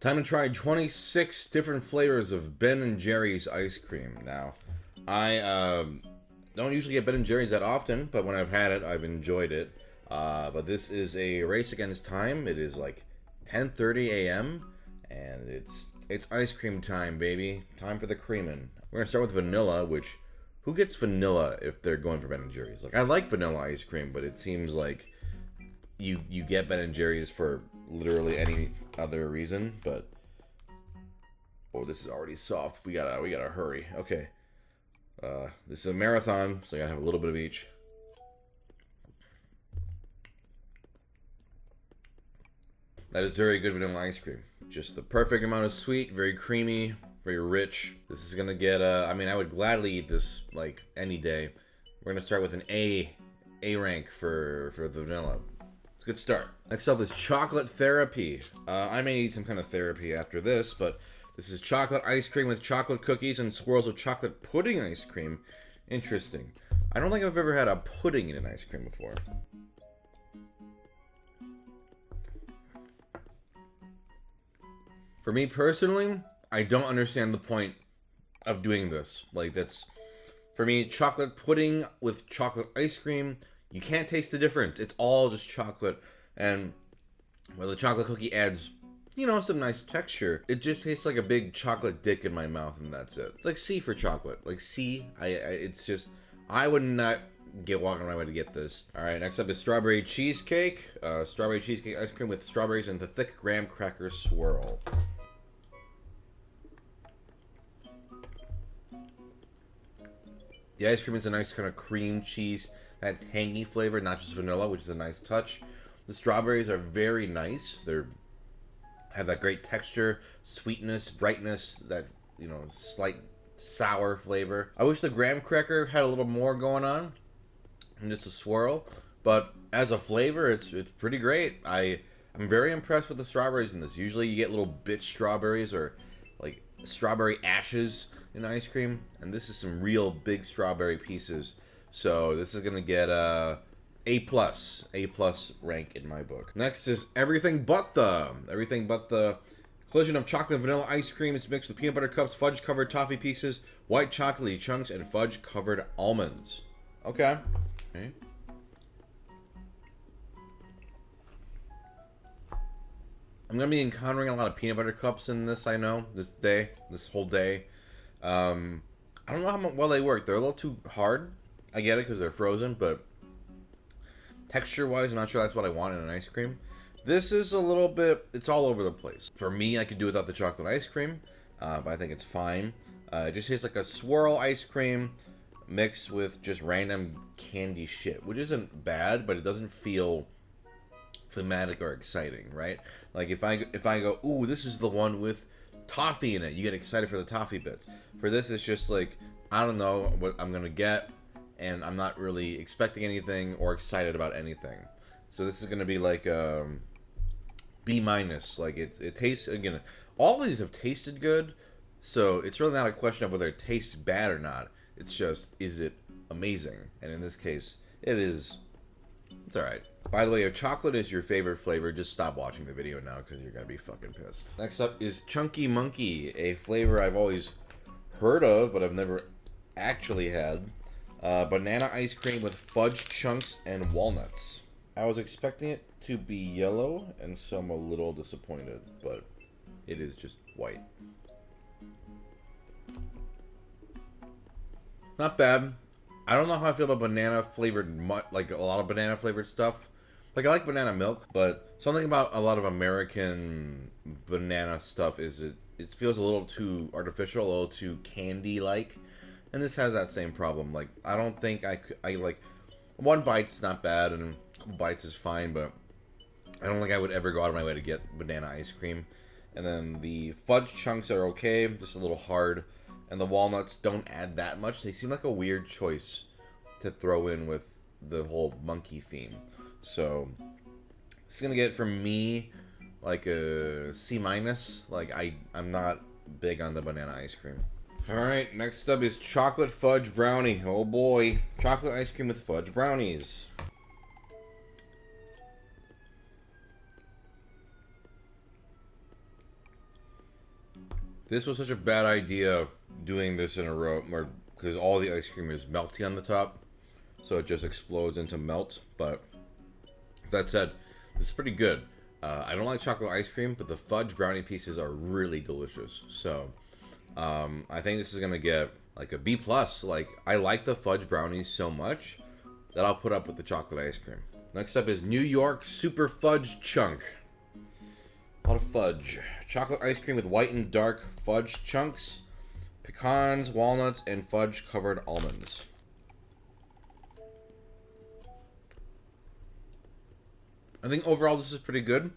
Time to try 26 different flavors of Ben & Jerry's ice cream. Now, I don't usually get Ben & Jerry's that often, but when I've had it, I've enjoyed it. But this is a race against time. It is like 10:30 a.m. and it's ice cream time, baby. Time for the creamin'. We're gonna start with vanilla, which who gets vanilla if they're going for Ben & Jerry's? Like, I like vanilla ice cream, but it seems like you get Ben & Jerry's for literally any other reason. But oh, this is already soft. We gotta hurry. Okay, this is a marathon, so I gotta have a little bit of each. That is very good vanilla ice cream. Just the perfect amount of sweet, very creamy, very rich. This is gonna get I mean, I would gladly eat this like any day. We're gonna start with an A rank for the vanilla. It's a good start. Next up is chocolate therapy. I may need some kind of therapy after this, but this is chocolate ice cream with chocolate cookies and swirls of chocolate pudding ice cream. Interesting. I don't think I've ever had a pudding in an ice cream before. For me personally, I don't understand the point of doing this. Like, that's, for me, chocolate pudding with chocolate ice cream, you can't taste the difference. It's all just chocolate. And well, the chocolate cookie adds, you know, some nice texture. It just tastes like a big chocolate dick in my mouth, and that's it. It's like C for chocolate. Like C, it's just, I would not get walking my way to get this. All right, next up is strawberry cheesecake. Strawberry cheesecake ice cream with strawberries and the thick graham cracker swirl. The ice cream is a nice kind of cream cheese, that tangy flavor, not just vanilla, which is a nice touch. The strawberries are very nice. Have that great texture, sweetness, brightness, that, you know, slight sour flavor. I wish the graham cracker had a little more going on than just a swirl, but as a flavor, it's pretty great. I'm very impressed with the strawberries in this. Usually you get little bitch strawberries or like strawberry ashes in ice cream, and this is some real big strawberry pieces. So this is gonna get A+ rank in my book. Next is everything but the collision of chocolate and vanilla ice cream. It's mixed with peanut butter cups, fudge covered toffee pieces, white chocolatey chunks, and fudge covered almonds. Okay. I'm gonna be encountering a lot of peanut butter cups in this, I know, this whole day. I don't know how well they work. They're a little too hard. I get it because they're frozen, but texture-wise, I'm not sure that's what I want in an ice cream. This is a little bit, it's all over the place. For me, I could do without the chocolate ice cream, but I think it's fine. It just tastes like a swirl ice cream mixed with just random candy shit, which isn't bad, but it doesn't feel thematic or exciting, right? Like if I go, ooh, this is the one with toffee in it, you get excited for the toffee bits. For this, it's just like, I don't know what I'm gonna get, and I'm not really expecting anything or excited about anything. So this is gonna be like B-. Like it tastes, again, all of these have tasted good, so it's really not a question of whether it tastes bad or not. It's just, is it amazing? And in this case, it's alright. By the way, if chocolate is your favorite flavor, just stop watching the video now because you're gonna be fucking pissed. Next up is Chunky Monkey, a flavor I've always heard of, but I've never actually had. Banana ice cream with fudge chunks and walnuts. I was expecting it to be yellow, and so I'm a little disappointed, but it is just white. Not bad. I don't know how I feel about banana flavored, like a lot of banana flavored stuff. Like, I like banana milk, but something about a lot of American banana stuff is it feels a little too artificial, a little too candy-like. And this has that same problem. Like, I don't think I like, one bite's not bad and a couple bites is fine, but I don't think I would ever go out of my way to get banana ice cream. And then the fudge chunks are okay, just a little hard. And the walnuts don't add that much. They seem like a weird choice to throw in with the whole monkey theme. So it's gonna get from me like a C-. Like I'm not big on the banana ice cream. Alright, next up is chocolate fudge brownie. Oh boy. Chocolate ice cream with fudge brownies. This was such a bad idea doing this in a row, because all the ice cream is melty on the top, so it just explodes into melt. But that said, this is pretty good. I don't like chocolate ice cream, but the fudge brownie pieces are really delicious. So I think this is gonna get like a B+. Like, I like the fudge brownies so much that I'll put up with the chocolate ice cream. Next up is New York Super Fudge Chunk. A lot of fudge. Chocolate ice cream with white and dark fudge chunks, pecans, walnuts, and fudge covered almonds. I think overall this is pretty good.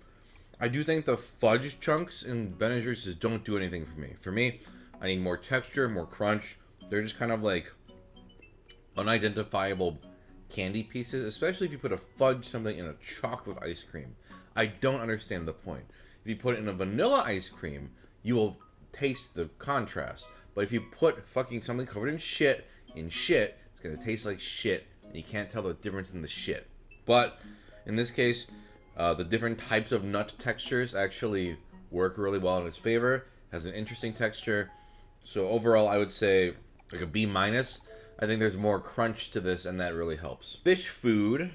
I do think the fudge chunks in Ben & Jerry's don't do anything for me. For me, I need more texture, more crunch. They're just kind of like unidentifiable candy pieces, especially if you put a fudge something in a chocolate ice cream. I don't understand the point. If you put it in a vanilla ice cream, you will taste the contrast. But if you put fucking something covered in shit, it's gonna taste like shit, and you can't tell the difference in the shit. But in this case, the different types of nut textures actually work really well in its favor. Has an interesting texture. So overall, I would say like a B-. I think there's more crunch to this, and that really helps. Fish Food,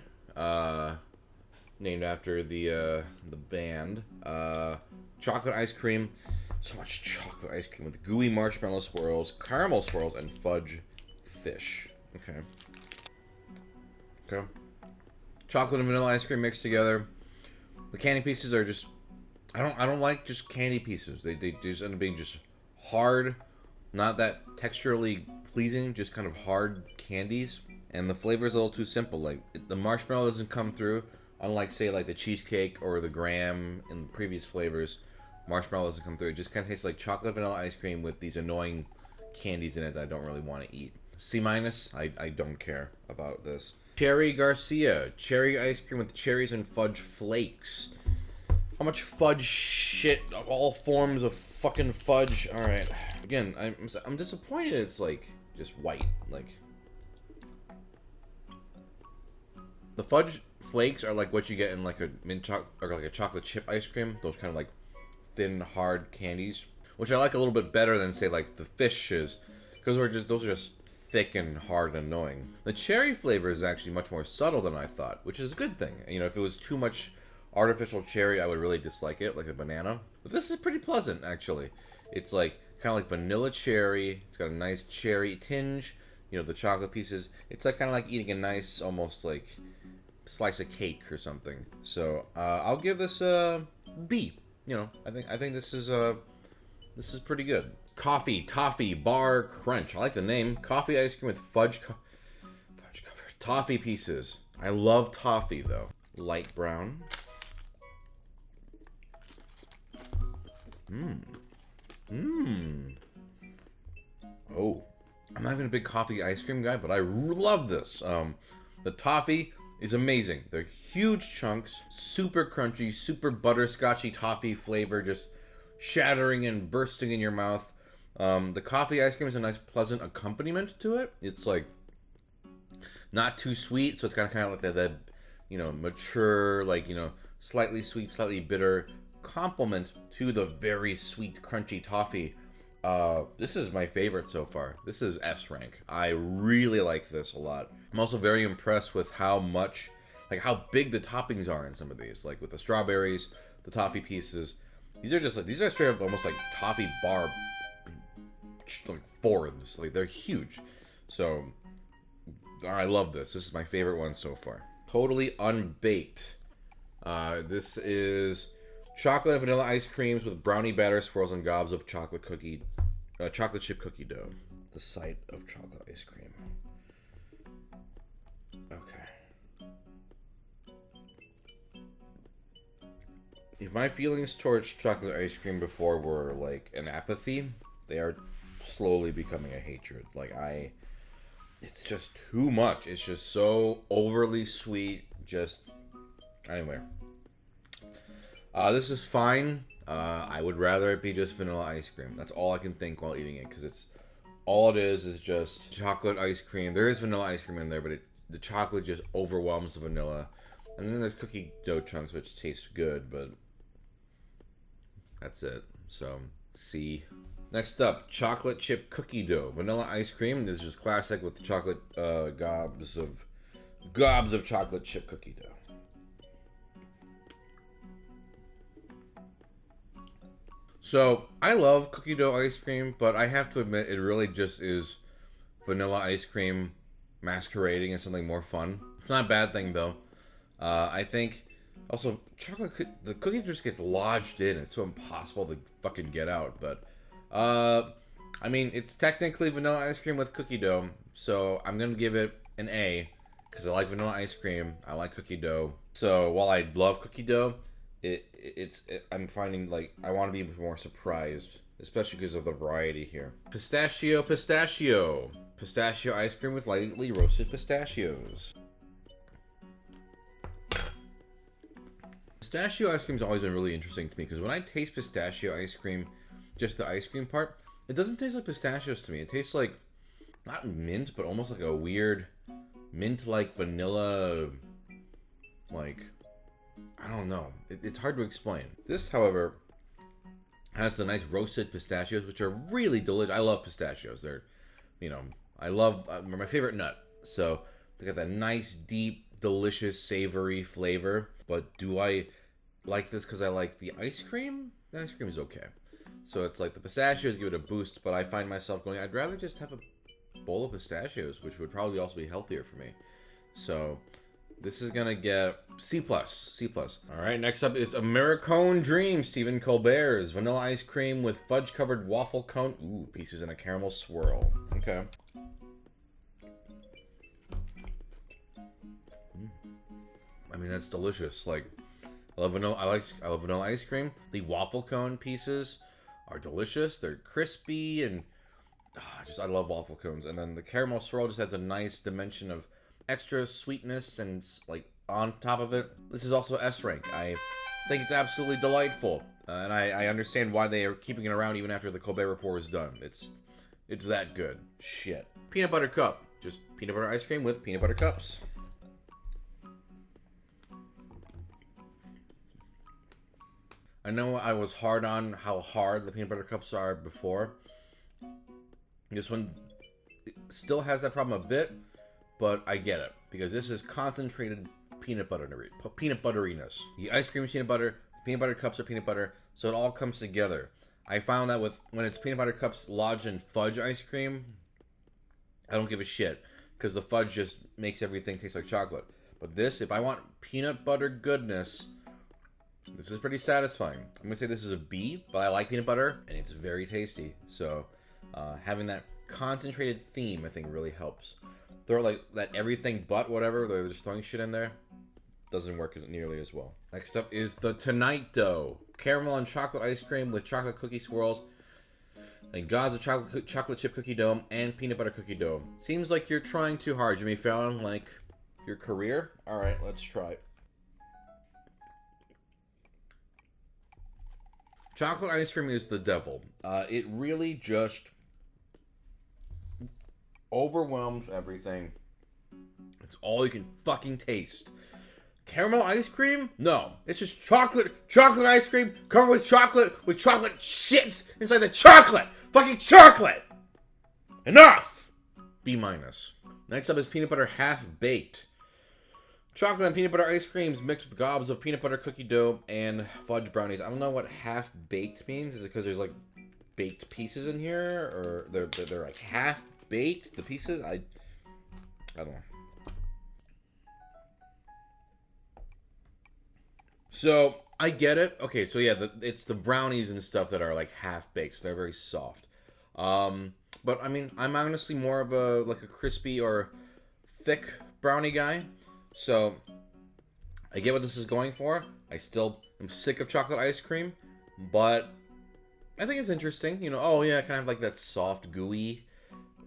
named after the band. Chocolate ice cream. So much chocolate ice cream with gooey marshmallow swirls, caramel swirls, and fudge fish. Okay. Chocolate and vanilla ice cream mixed together. The candy pieces are just, I don't like just candy pieces. They just end up being just hard, not that texturally pleasing, just kind of hard candies. And the flavor is a little too simple. Like, the marshmallow doesn't come through, unlike say like the cheesecake or the graham in previous flavors. Marshmallow doesn't come through. It just kind of tastes like chocolate vanilla ice cream with these annoying candies in it that I don't really want to eat. C-. I don't care about this. Cherry Garcia. Cherry ice cream with cherries and fudge flakes. How much fudge shit of all forms of fucking fudge. Alright. Again, I'm disappointed it's like just white. Like, the fudge flakes are like what you get in like a mint chocolate or like a chocolate chip ice cream. Those kind of like thin, hard candies, which I like a little bit better than say like the fishes, because those are just thick and hard and annoying. The cherry flavor is actually much more subtle than I thought, which is a good thing. You know, if it was too much artificial cherry, I would really dislike it, like a banana. But this is pretty pleasant, actually. It's like kind of like vanilla cherry. It's got a nice cherry tinge. You know, the chocolate pieces. It's like kind of like eating a nice, almost like slice of cake or something. So I'll give this a B. You know, I think this is pretty good. Coffee, Toffee, Bar, Crunch. I like the name. Coffee ice cream with fudge covered toffee pieces. I love toffee, though. Light brown. Oh, I'm not even a big coffee ice cream guy, but I love this. The toffee is amazing. They're huge chunks, super crunchy, super butterscotchy toffee flavor, just shattering and bursting in your mouth. The coffee ice cream is a nice pleasant accompaniment to it. It's like not too sweet, so it's kind of like that you know, mature, like, you know, slightly sweet, slightly bitter complement to the very sweet, crunchy toffee. This is my favorite so far. This is S rank. I really like this a lot. I'm also very impressed with how much, like how big the toppings are in some of these. Like with the strawberries, the toffee pieces. These are straight up almost like toffee bar, like fourths. Like, they're huge. So I love this. This is my favorite one so far. Totally Unbaked. This is chocolate and vanilla ice creams with brownie batter, swirls, and gobs of chocolate chip cookie dough. The site of chocolate ice cream. Okay. If my feelings towards chocolate ice cream before were like an apathy, they are slowly becoming a hatred. Like, it's just too much. It's just so overly sweet. Anyway. This is fine. I would rather it be just vanilla ice cream. That's all I can think while eating it, because all it is just chocolate ice cream. There is vanilla ice cream in there, but the chocolate just overwhelms the vanilla. And then there's cookie dough chunks, which taste good, but that's it. So, C. Next up, chocolate chip cookie dough, vanilla ice cream. This is just classic with chocolate gobs of chocolate chip cookie dough. So I love cookie dough ice cream, but I have to admit it really just is vanilla ice cream masquerading as something more fun. It's not a bad thing though. I think also the cookie just gets lodged in. It's so impossible to fucking get out. But I mean, it's technically vanilla ice cream with cookie dough, so I'm gonna give it an A because I like vanilla ice cream. I like cookie dough. So while I love cookie dough, I'm finding like I want to be more surprised, especially because of the variety here. Pistachio ice cream with lightly roasted pistachios. Pistachio ice cream has always been really interesting to me because when I taste pistachio ice cream, just the ice cream part, it doesn't taste like pistachios to me. It tastes like, not mint, but almost like a weird mint-like vanilla, like, I don't know. It's hard to explain. This, however, has the nice roasted pistachios, which are really delicious. I love pistachios. They're, they're my favorite nut. So they got that nice, deep, delicious, savory flavor. But do I like this because I like the ice cream? The ice cream is okay. So it's like the pistachios give it a boost, but I find myself going, I'd rather just have a bowl of pistachios, which would probably also be healthier for me. So this is gonna get C+. All right, next up is Americone Dream, Stephen Colbert's vanilla ice cream with fudge covered waffle cone. Ooh, pieces in a caramel swirl. Okay. I mean, that's delicious. Like, I love vanilla ice cream. The waffle cone pieces are delicious. They're crispy and I love waffle cones. And then the caramel swirl just adds a nice dimension of extra sweetness and like on top of it. This is also S rank. I think it's absolutely delightful, and I understand why they are keeping it around even after the Colbert Report is done. It's that good. Shit. Peanut butter cup, just peanut butter ice cream with peanut butter cups. I know I was hard on how hard the peanut butter cups are before. This one still has that problem a bit, but I get it because this is concentrated peanut butteriness. The ice cream is peanut butter, the peanut butter cups are peanut butter, so it all comes together. I found that when it's peanut butter cups lodged in fudge ice cream, I don't give a shit because the fudge just makes everything taste like chocolate. But this, if I want peanut butter goodness, this is pretty satisfying. I'm gonna say this is a B, but I like peanut butter and it's very tasty. So having that concentrated theme, I think, really helps. Throw like that everything but whatever, they're just throwing shit in there, doesn't work nearly as well. Next up is the Tonight Dough, caramel and chocolate ice cream with chocolate cookie swirls and gobs of chocolate chip cookie dough and peanut butter cookie dough. Seems like you're trying too hard, Jimmy Fallon, like your career. All right, let's try it. Chocolate ice cream is the devil. It really just overwhelms everything. It's all you can fucking taste. Caramel ice cream? No. It's just chocolate ice cream covered with chocolate shits inside the chocolate. Fucking chocolate. Enough. B-. Next up is peanut butter half-baked. Chocolate and peanut butter ice creams mixed with gobs of peanut butter cookie dough and fudge brownies. I don't know what half-baked means. Is it because there's like baked pieces in here? Or they're like half-baked, the pieces? I don't know. So, I get it. Okay, so yeah, it's the brownies and stuff that are like half-baked. So they're very soft. But I mean, I'm honestly more of a crispy or thick brownie guy. So, I get what this is going for. I still am sick of chocolate ice cream, but I think it's interesting. You know, oh yeah, kind of like that soft, gooey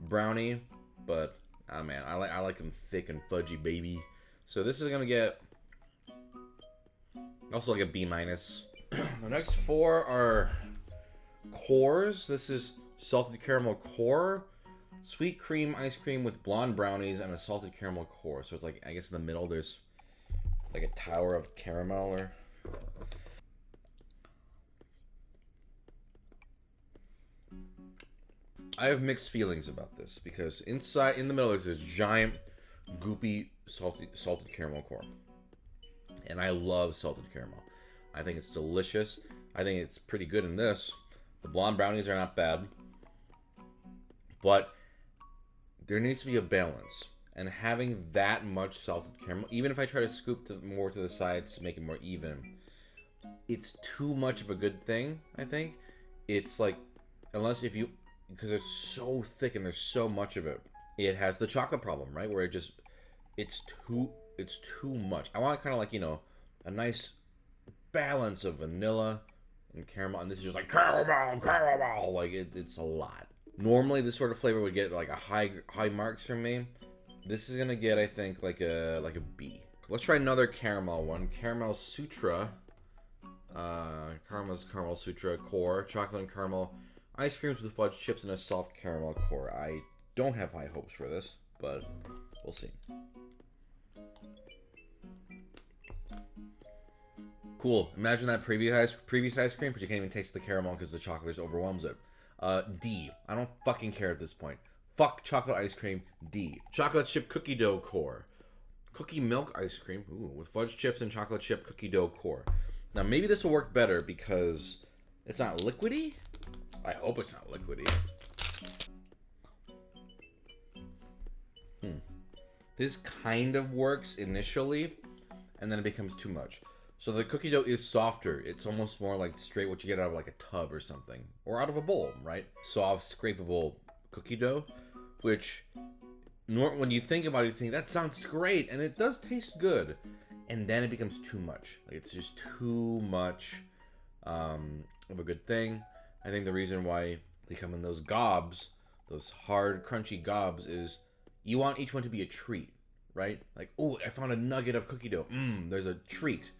brownie, but oh man, I like them thick and fudgy, baby. So this is gonna get also like a B-. The next four are cores. This is salted caramel core, sweet cream ice cream with blonde brownies, and a salted caramel core. So it's like, I guess in the middle there's like a tower of caramel or... I have mixed feelings about this because inside, in the middle, there's this giant, goopy, salted caramel core. And I love salted caramel. I think it's delicious. I think it's pretty good in this. The blonde brownies are not bad. But there needs to be a balance. And having that much salted caramel, even if I try to scoop more to the sides to make it more even, it's too much of a good thing, I think. It's like, unless if you, because it's so thick and there's so much of it, it has the chocolate problem, right? Where it's too much. I want kind of like, you know, a nice balance of vanilla and caramel, and this is just like caramel, like it's a lot. Normally this sort of flavor would get like a high marks from me. This is gonna get, I think, like a B. Let's try another caramel one. Caramel Sutra. Caramel Sutra core, chocolate and caramel ice creams with fudge chips and a soft caramel core. I don't have high hopes for this, but we'll see. Cool. Imagine that previous ice cream, but you can't even taste the caramel because the chocolate just overwhelms it. D. I don't fucking care at this point. Fuck chocolate ice cream. D. Chocolate chip cookie dough core. Cookie milk ice cream. Ooh, with fudge chips and chocolate chip cookie dough core. Now maybe this will work better because it's not liquidy. I hope it's not liquidy. This kind of works initially, and then it becomes too much. So the cookie dough is softer. It's almost more like straight what you get out of like a tub or something. Or out of a bowl, right? Soft, scrapable cookie dough. Which, when you think about it, you think, that sounds great. And it does taste good. And then it becomes too much. Like, it's just too much of a good thing. I think the reason why they come in those gobs, those hard, crunchy gobs, is you want each one to be a treat, right? Like, oh, I found a nugget of cookie dough. There's a treat.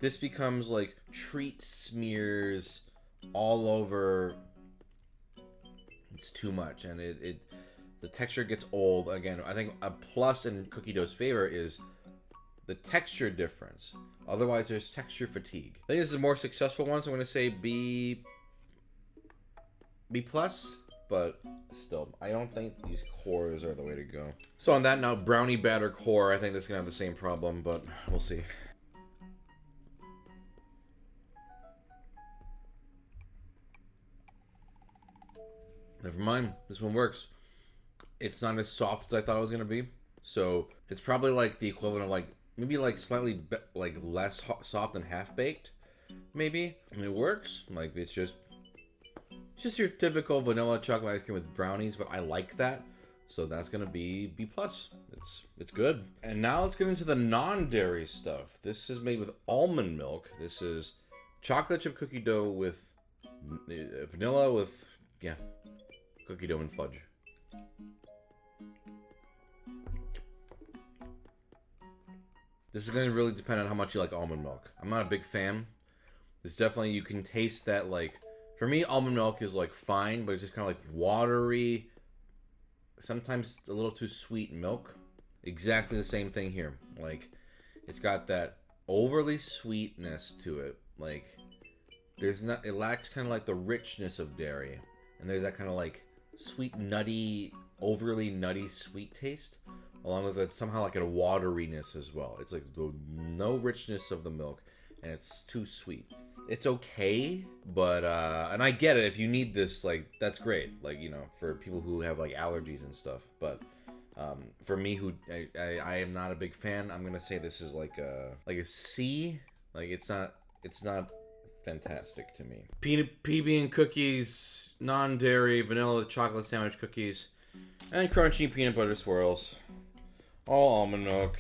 This becomes like treat smears all over. It's too much, and the texture gets old. Again, I think a plus in cookie dough's favor is the texture difference. Otherwise, there's texture fatigue. I think this is a more successful one, so I'm going to say B plus, but still, I don't think these cores are the way to go. So on that note, brownie batter core, I think that's going to have the same problem, but we'll see. Never mind, this one works. It's not as soft as I thought it was going to be, so it's probably like the equivalent of like, maybe like slightly like less soft than half-baked, maybe. And it works, like it's just your typical vanilla chocolate ice cream with brownies, but I like that, so that's gonna be B+. It's good. And now let's get into the non-dairy stuff. This is made with almond milk. This is chocolate chip cookie dough with vanilla with, yeah, cookie dough and fudge. This is going to really depend on how much you like almond milk. I'm not a big fan. This definitely, you can taste that, like, for me, almond milk is, like, fine, but it's just kind of, like, watery, sometimes a little too sweet milk. Exactly the same thing here. Like, it's got that overly sweetness to it. Like, it lacks kind of, like, the richness of dairy. And there's that kind of, like, sweet, nutty, overly nutty sweet taste. Along with it, somehow like a wateriness as well. It's like no richness of the milk, and it's too sweet. It's okay, but and I get it. If you need this, like, that's great. Like, you know, for people who have like allergies and stuff. But for me, who I am not a big fan, I'm gonna say this is like a C. Like, it's not fantastic to me. PB and cookies, non-dairy, vanilla chocolate sandwich cookies, and crunchy peanut butter swirls. All almond milk.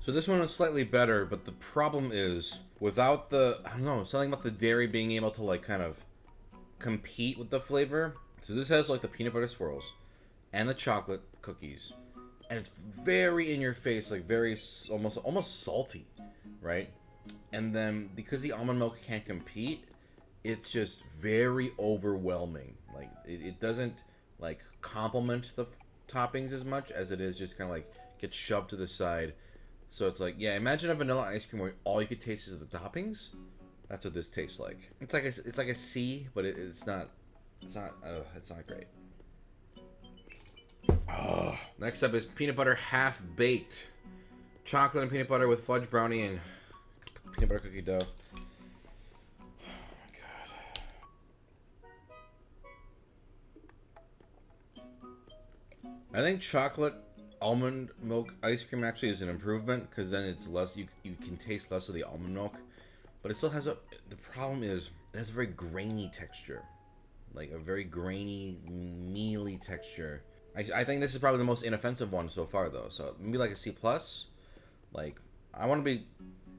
So this one is slightly better, but the problem is without the, I don't know, something about the dairy being able to like kind of compete with the flavor. So this has like the peanut butter swirls and the chocolate cookies, and it's very in your face, like very almost salty, right? And then because the almond milk can't compete, it's just very overwhelming. Like it doesn't like complement the toppings as much as it is just kind of like gets shoved to the side. So it's like, yeah, imagine a vanilla ice cream where all you could taste is the toppings. That's what this tastes like. It's like a C, but it's not. It's not great. Oh, next up is peanut butter half baked, chocolate and peanut butter with fudge brownie and peanut butter cookie dough. Oh my god. I think chocolate almond milk ice cream actually is an improvement because then it's less. You can taste less of the almond milk, but it still has a. The problem is it has a very grainy texture, like a very grainy, mealy texture. I think this is probably the most inoffensive one so far, though. So maybe like a C+. Like, I want to be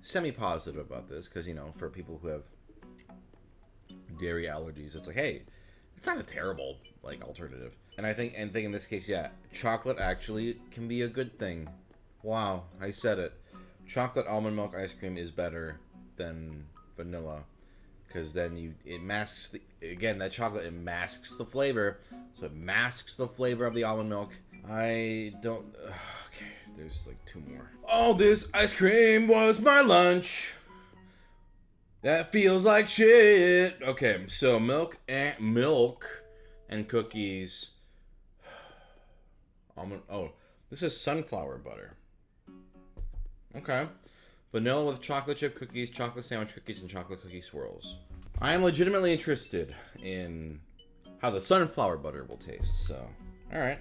semi-positive about this because, you know, for people who have dairy allergies, it's like, hey, it's not a terrible, like, alternative. And I think in this case, yeah, chocolate actually can be a good thing. Wow, I said it. Chocolate almond milk ice cream is better than vanilla. Because then it masks the, again, that chocolate, it masks the flavor. So it masks the flavor of the almond milk. I don't, okay, there's like 2 more. All this ice cream was my lunch. That feels like shit. Okay, so milk and cookies. Almond, oh, this is sunflower butter. Okay. Vanilla with chocolate chip cookies, chocolate sandwich cookies, and chocolate cookie swirls. I am legitimately interested in how the sunflower butter will taste, so, alright.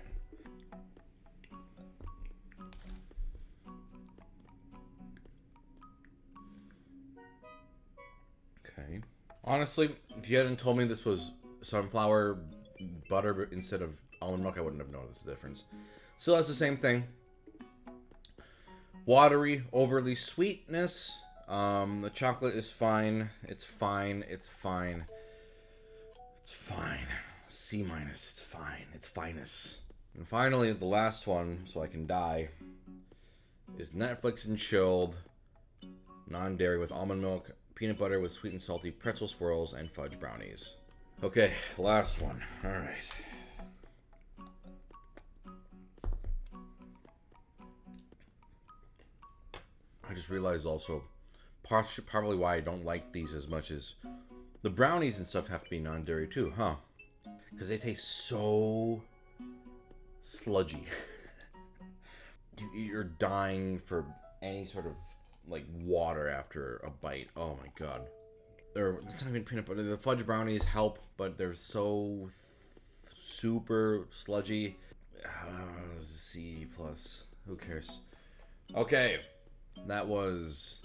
Okay. Honestly, if you hadn't told me this was sunflower butter instead of almond milk, I wouldn't have noticed the difference. Still has the same thing. Watery, overly sweetness. The chocolate is fine. It's fine. It's fine. It's fine. C-. It's fine. It's finest. And finally, the last one, so I can die, is Netflix and chilled, non-dairy with almond milk, peanut butter with sweet and salty pretzel swirls, and fudge brownies. Okay, last one. All right. I just realized also, probably why I don't like these as much is the brownies and stuff have to be non-dairy too, huh? Because they taste so sludgy. You're dying for any sort of like water after a bite. Oh my god. It's not even peanut butter. The fudge brownies help, but they're so super sludgy. C+. Who cares? Okay. That was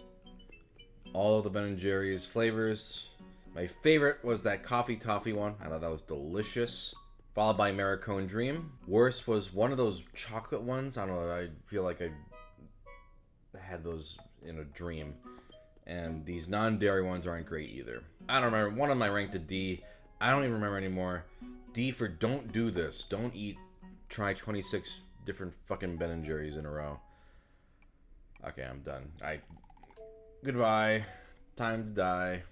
all of the Ben & Jerry's flavors. My favorite was that coffee toffee one. I thought that was delicious. Followed by Americone Dream. Worst was one of those chocolate ones. I don't know. I feel like I had those in a dream. And these non-dairy ones aren't great either. I don't remember. One of them I ranked a D. I don't even remember anymore. D for don't do this. Don't try 26 different fucking Ben & Jerry's in a row. Okay, I'm done. Goodbye. Time to die.